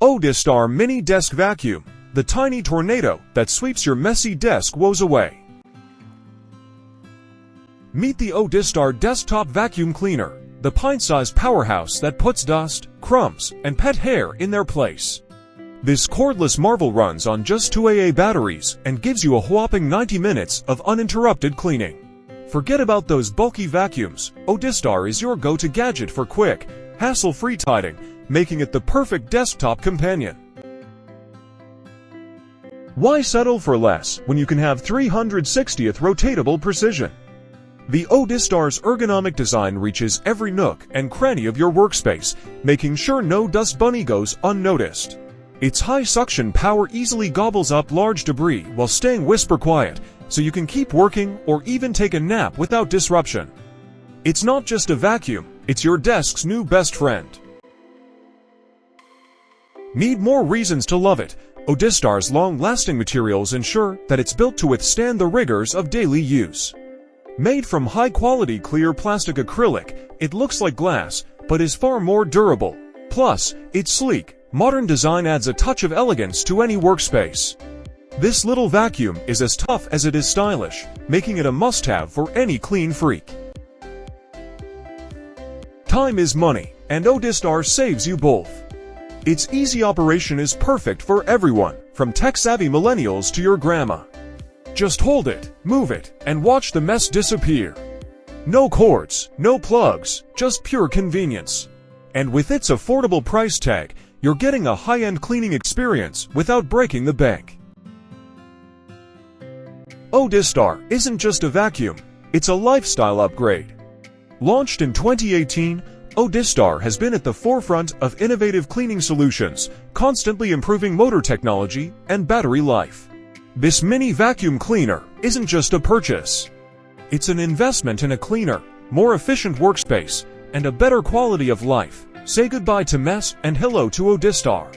ODISTAR Mini Desk Vacuum, the tiny tornado that sweeps your messy desk woes away. Meet the ODISTAR Desktop Vacuum Cleaner, the pint-sized powerhouse that puts dust, crumbs, and pet hair in their place. This cordless marvel runs on just 2 AA batteries and gives you a whopping 90 minutes of uninterrupted cleaning. Forget about those bulky vacuums. ODISTAR is your go-to gadget for quick, hassle-free tidying, making it the perfect desktop companion. Why settle for less when you can have 360th rotatable precision? The ODISTAR's ergonomic design reaches every nook and cranny of your workspace, making sure no dust bunny goes unnoticed. Its high suction power easily gobbles up large debris while staying whisper quiet, so you can keep working or even take a nap without disruption. It's not just a vacuum, it's your desk's new best friend. Need more reasons to love it? ODISTAR's long-lasting materials ensure that it's built to withstand the rigors of daily use. Made from high-quality clear plastic acrylic, it looks like glass, but is far more durable. Plus, its sleek, modern design adds a touch of elegance to any workspace. This little vacuum is as tough as it is stylish, making it a must-have for any clean freak. Time is money, and ODISTAR saves you both. Its easy operation is perfect for everyone, from tech-savvy millennials to your grandma. Just hold it, move it, and watch the mess disappear. No cords, no plugs, just pure convenience. And with its affordable price tag, you're getting a high-end cleaning experience without breaking the bank. ODISTAR isn't just a vacuum, it's a lifestyle upgrade. Launched in 2018, ODISTAR has been at the forefront of innovative cleaning solutions, constantly improving motor technology and battery life. This mini vacuum cleaner isn't just a purchase. It's an investment in a cleaner, more efficient workspace, and a better quality of life. Say goodbye to mess and hello to ODISTAR.